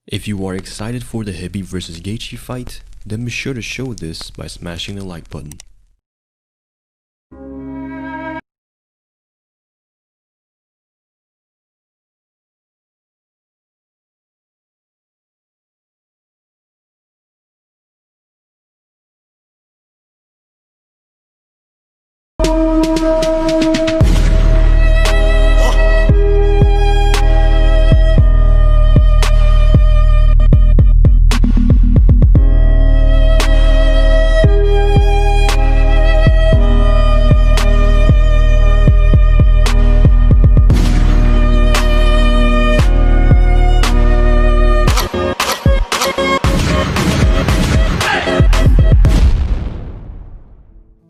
If you are excited for the Khabib vs Gaethje fight, then be sure to show this by smashing the like button.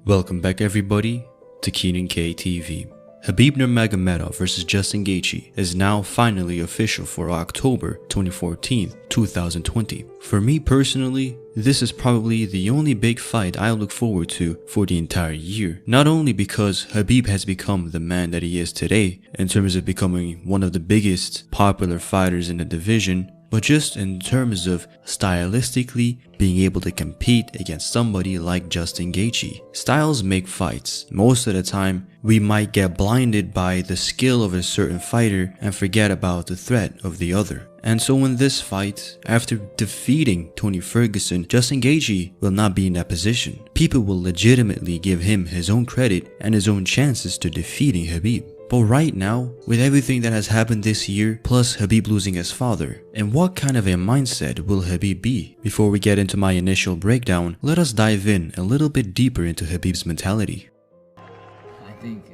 Welcome back everybody to Keenan K TV. Khabib Numagomedov vs Justin Gaethje is now finally official for October 24th, 2020. For me personally, this is probably the only big fight I look forward to for the entire year. Not only because Khabib has become the man that he is today in terms of becoming one of the biggest popular fighters in the division, but just in terms of stylistically being able to compete against somebody like Justin Gaethje. Styles make fights. Most of the time, we might get blinded by the skill of a certain fighter and forget about the threat of the other. And so in this fight, after defeating Tony Ferguson, Justin Gaethje will not be in that position. People will legitimately give him his own credit and his own chances to defeating Khabib. But right now, with everything that has happened this year, plus Khabib losing his father, and what kind of a mindset will Khabib be? Before we get into my initial breakdown, let us dive in a little bit deeper into Khabib's mentality. I think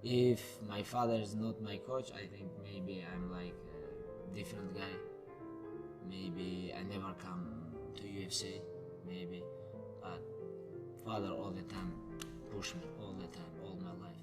if my father is not my coach, I think maybe I'm like a different guy. Maybe I never come to UFC, maybe. But father all the time pushed me, all the time, all my life.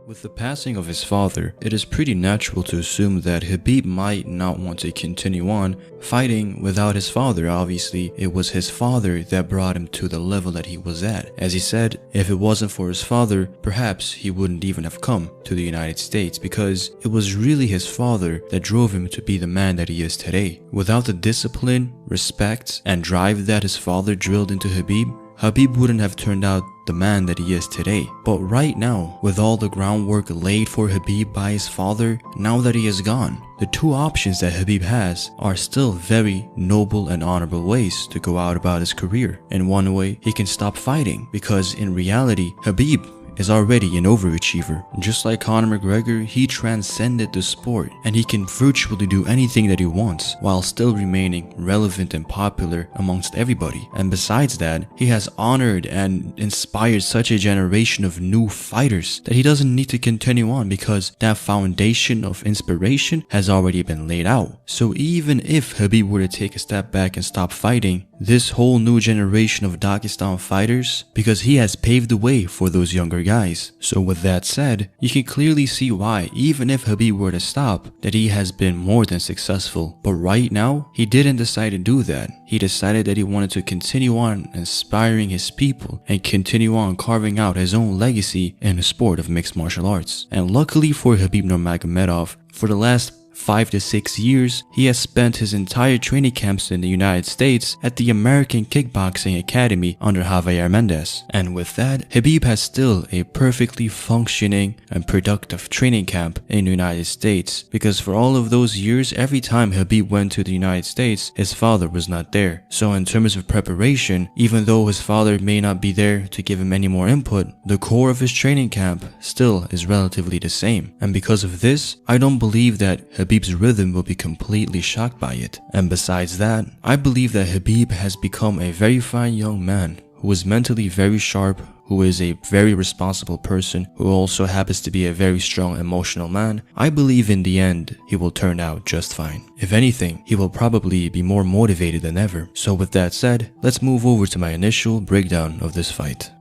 With the passing of his father, it is pretty natural to assume that Khabib might not want to continue on fighting without his father. Obviously, it was his father that brought him to the level that he was at. As he said, if it wasn't for his father, perhaps he wouldn't even have come to the United States, because it was really his father that drove him to be the man that he is today. Without the discipline, respect, and drive that his father drilled into Khabib wouldn't have turned out the man that he is today. But right now, with all the groundwork laid for Khabib by his father, now that he is gone, the two options that Khabib has are still very noble and honorable ways to go out about his career. In one way, he can stop fighting, because in reality, Khabib is already an overachiever. Just like Conor McGregor, he transcended the sport and he can virtually do anything that he wants while still remaining relevant and popular amongst everybody. And besides that, he has honored and inspired such a generation of new fighters that he doesn't need to continue on, because that foundation of inspiration has already been laid out. So even if Khabib were to take a step back and stop fighting, this whole new generation of Dagestan fighters, because he has paved the way for those younger guys. So with that said, you can clearly see why, even if Khabib were to stop, that he has been more than successful. But right now, he didn't decide to do that. He decided that he wanted to continue on inspiring his people and continue on carving out his own legacy in the sport of mixed martial arts. And luckily for Khabib Nurmagomedov, for the last 5 to 6 years, he has spent his entire training camps in the United States at the American Kickboxing Academy under Javier Mendez. And with that, Khabib has still a perfectly functioning and productive training camp in the United States, because for all of those years, every time Khabib went to the United States, his father was not there. So in terms of preparation, even though his father may not be there to give him any more input, the core of his training camp still is relatively the same. And because of this, I don't believe that Khabib's rhythm will be completely shocked by it. And besides that, I believe that Khabib has become a very fine young man who is mentally very sharp, who is a very responsible person, who also happens to be a very strong emotional man. I believe in the end, he will turn out just fine. If anything, he will probably be more motivated than ever. So with that said, let's move over to my initial breakdown of this fight.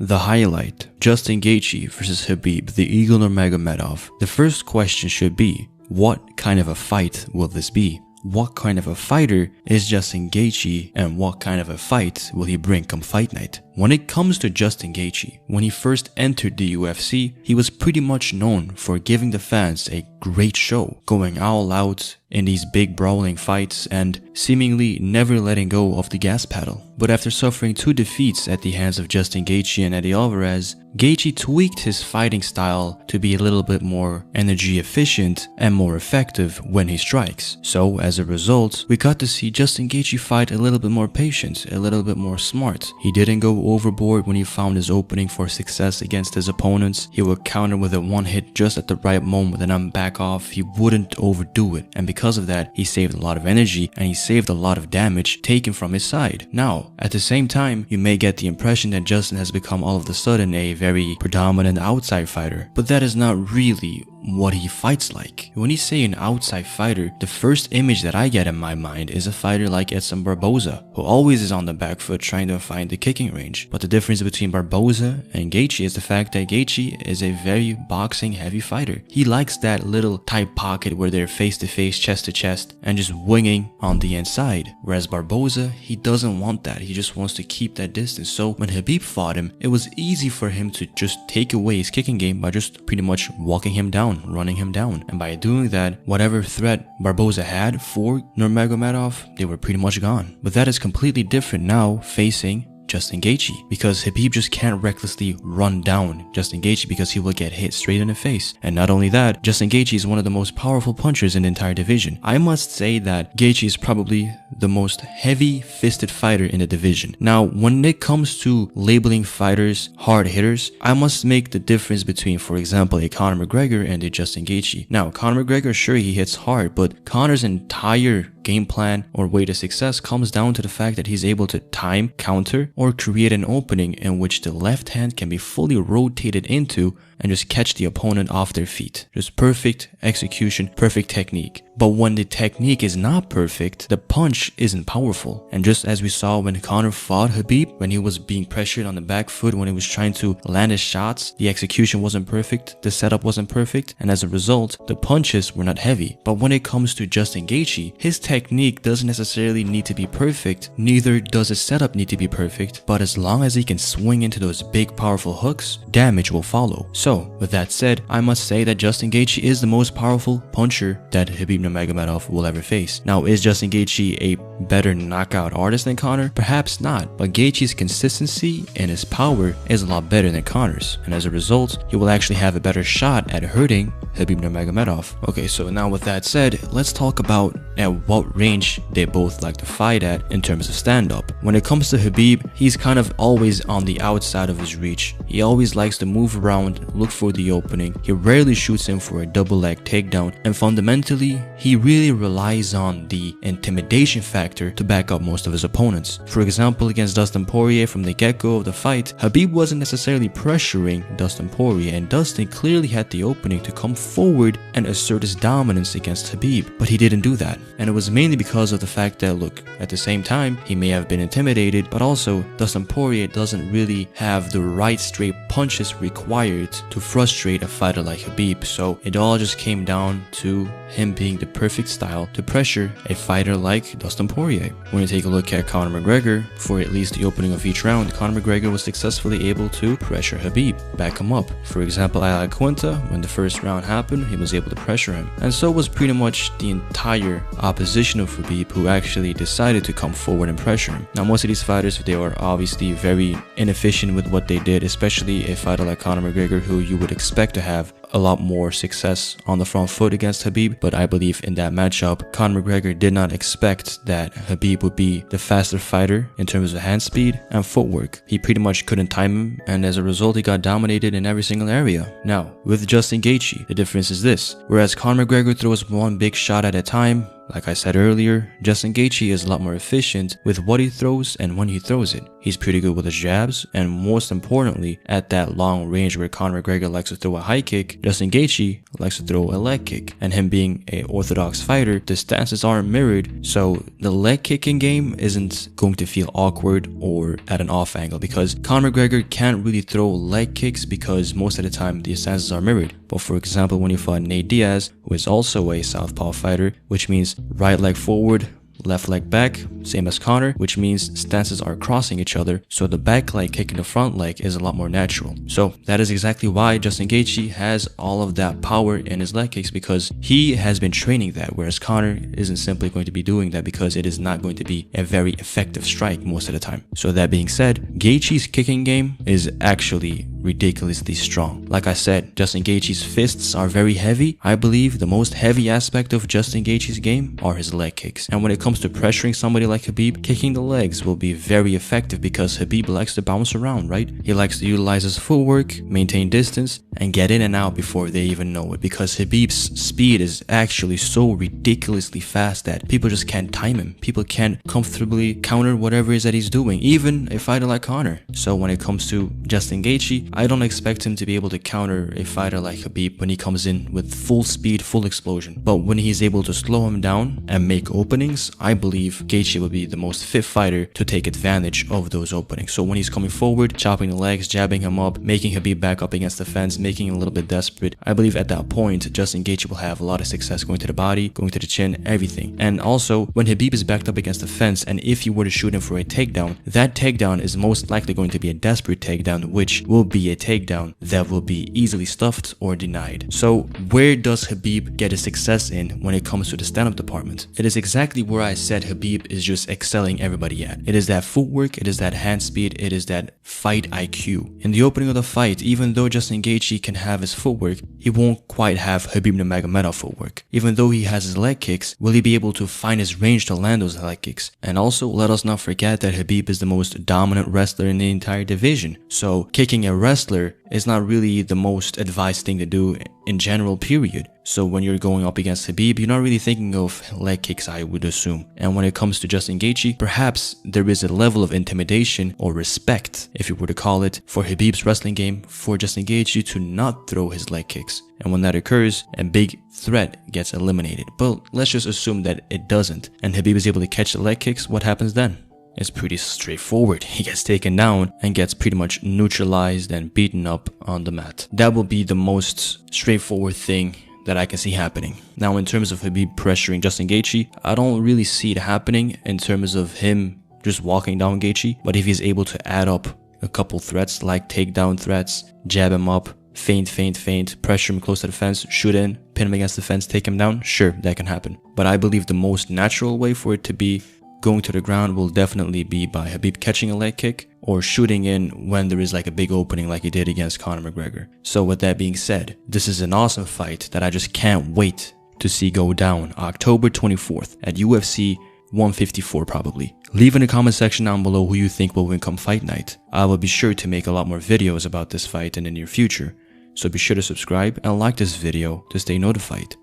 The highlight: Justin Gaethje vs Khabib the Eagle Nurmagomedov. The first question should be, what kind of a fight will this be? what kind of a fighter is Justin Gaethje and what kind of a fight will he bring come fight night. When it comes to Justin Gaethje, when he first entered the UFC, he was pretty much known for giving the fans a great show, going all out in these big brawling fights and seemingly never letting go of the gas pedal. But after suffering 2 defeats at the hands of Justin Gaethje and Eddie Alvarez, Gaethje tweaked his fighting style to be a little bit more energy efficient and more effective when he strikes. So as a result, we got to see Justin Gaethje fight a little bit more patient, a little bit more smart. He didn't go overboard when he found his opening for success against his opponents. He would counter with a one hit just at the right moment and then back off. He wouldn't overdo it, and because of that, he saved a lot of energy and he saved a lot of damage taken from his side. Now, at the same time, you may get the impression that Justin has become all of a sudden a very predominant outside fighter, but that is not really what he fights like. When you say an outside fighter, the first image that I get in my mind is a fighter like Edson Barboza, who always is on the back foot trying to find the kicking range. But the difference between Barboza and Gaethje is the fact that Gaethje is a very boxing heavy fighter. He likes that little tight pocket where they're face to face, chest to chest, and just winging on the inside. Whereas Barboza, he doesn't want that. He just wants to keep that distance. So when Khabib fought him, it was easy for him to just take away his kicking game by just pretty much walking him down, running him down. And by doing that, whatever threat Barboza had for Nurmagomedov, they were pretty much gone. But that is completely different now facing Justin Gaethje, because Khabib just can't recklessly run down Justin Gaethje because he will get hit straight in the face. And not only that, Justin Gaethje is one of the most powerful punchers in the entire division. I must say that Gaethje is probably the most heavy-fisted fighter in the division. Now, when it comes to labeling fighters hard hitters, I must make the difference between, for example, a Conor McGregor and a Justin Gaethje. Now, Conor McGregor, sure, he hits hard, but Conor's entire game plan or way to success comes down to the fact that he's able to time, counter, or create an opening in which the left hand can be fully rotated into and just catch the opponent off their feet. Just perfect execution, perfect technique. But when the technique is not perfect, the punch isn't powerful. And just as we saw when Conor fought Khabib, when he was being pressured on the back foot, when he was trying to land his shots, the execution wasn't perfect, the setup wasn't perfect, and as a result, the punches were not heavy. But when it comes to Justin Gaethje, his technique doesn't necessarily need to be perfect, neither does his setup need to be perfect, but as long as he can swing into those big powerful hooks, damage will follow. So with that said, I must say that Justin Gaethje is the most powerful puncher that Khabib Nurmagomedov will ever face. Now, is Justin Gaethje a better knockout artist than Conor? Perhaps not, but Gaethje's consistency and his power is a lot better than Conor's, and as a result, he will actually have a better shot at hurting Khabib Nurmagomedov. Okay, so now with that said, let's talk about at what range they both like to fight at in terms of stand-up. When it comes to Khabib, he's kind of always on the outside of his reach. He always likes to move around, look for the opening. He rarely shoots in for a double leg takedown, and fundamentally, he really relies on the intimidation factor to back up most of his opponents. For example, against Dustin Poirier from the get-go of the fight, Khabib wasn't necessarily pressuring Dustin Poirier, and Dustin clearly had the opening to come forward and assert his dominance against Khabib, but he didn't do that. And it was mainly because of the fact that, look, at the same time, he may have been intimidated, but also Dustin Poirier doesn't really have the right straight punches required to frustrate a fighter like Khabib. So it all just came down to him being the perfect style to pressure a fighter like Dustin Poirier. When you take a look at Conor McGregor, for at least the opening of each round, Conor McGregor was successfully able to pressure Khabib, back him up. For example, I like Quinta, when the first round happened, he was able to pressure him. And so was pretty much the entire opposition of Khabib, who actually decided to come forward and pressure him. Now, most of these fighters, they were obviously very inefficient with what they did, especially a fighter like Conor McGregor, who you would expect to have a lot more success on the front foot against Khabib. But I believe in that matchup, Conor McGregor did not expect that Khabib would be the faster fighter in terms of hand speed and footwork. He pretty much couldn't time him, and as a result, he got dominated in every single area. Now, with Justin Gaethje, the difference is this. Whereas Conor McGregor throws one big shot at a time, like I said earlier, Justin Gaethje is a lot more efficient with what he throws and when he throws it. He's pretty good with his jabs, and most importantly, at that long range where Conor McGregor likes to throw a high kick, Justin Gaethje likes to throw a leg kick. And him being an orthodox fighter, the stances aren't mirrored, so the leg kicking game isn't going to feel awkward or at an off angle, because Conor McGregor can't really throw leg kicks because most of the time the stances are mirrored. But for example, when you fought Nate Diaz, who is also a southpaw fighter, which means right leg forward, left leg back, same as Conor, which means stances are crossing each other, so the back leg kicking the front leg is a lot more natural. So that is exactly why Justin Gaethje has all of that power in his leg kicks, because he has been training that, whereas Conor isn't simply going to be doing that because it is not going to be a very effective strike most of the time. So that being said, Gaethje's kicking game is actually ridiculously strong. Like I said, Justin Gaethje's fists are very heavy. I believe the most heavy aspect of Justin Gaethje's game are his leg kicks. And when it comes to pressuring somebody like Khabib, kicking the legs will be very effective because Khabib likes to bounce around, right? He likes to utilize his footwork, maintain distance, and get in and out before they even know it, because Khabib's speed is actually so ridiculously fast that people just can't time him. People can't comfortably counter whatever it is that he's doing, even a fighter like Conor. So when it comes to Justin Gaethje, I don't expect him to be able to counter a fighter like Khabib when he comes in with full speed, full explosion. But when he's able to slow him down and make openings, I believe Gaethje will be the most fit fighter to take advantage of those openings. So when he's coming forward, chopping the legs, jabbing him up, making Khabib back up against the fence, making him a little bit desperate, I believe at that point, Justin Gaethje will have a lot of success going to the body, going to the chin, everything. And also, when Khabib is backed up against the fence, and if you were to shoot him for a takedown, that takedown is most likely going to be a desperate takedown, which will be a takedown that will be easily stuffed or denied. So where does Khabib get his success in when it comes to the stand-up department? It is exactly where I said Khabib is just excelling everybody at. It is that footwork, it is that hand speed, it is that fight IQ. In the opening of the fight, even though Justin Gaethje can have his footwork, he won't quite have Khabib numagomedov footwork. Even though he has his leg kicks, will he be able to find his range to land those leg kicks? And also, let us not forget that Khabib is the most dominant wrestler in the entire division. So kicking a wrestler is not really the most advised thing to do in general, period. So when you're going up against Khabib, you're not really thinking of leg kicks, I would assume. And when it comes to Justin Gaethje, perhaps there is a level of intimidation or respect, if you were to call it, for Khabib's wrestling game for Justin Gaethje to not throw his leg kicks. And when that occurs, a big threat gets eliminated. But let's just assume that it doesn't, and Khabib is able to catch the leg kicks. What happens then? It's pretty straightforward. He gets taken down and gets pretty much neutralized and beaten up on the mat. That will be the most straightforward thing that I can see happening. Now, in terms of Khabib pressuring Justin Gaethje, I don't really see it happening in terms of him just walking down Gaethje. But if he's able to add up a couple threats like takedown threats, jab him up, feint, pressure him close to the fence, shoot in, pin him against the fence, take him down, sure, that can happen. But I believe the most natural way for it to be going to the ground will definitely be by Khabib catching a leg kick or shooting in when there is like a big opening like he did against Conor McGregor. So with that being said, this is an awesome fight that I just can't wait to see go down October 24th at UFC 154 probably. Leave in the comment section down below who you think will win come fight night. I will be sure to make a lot more videos about this fight in the near future. So be sure to subscribe and like this video to stay notified.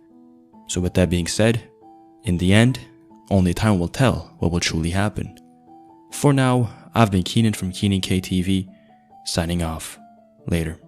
So with that being said, in the end, only time will tell what will truly happen. For now, I've been Keenan from Keenan KTV, signing off. Later.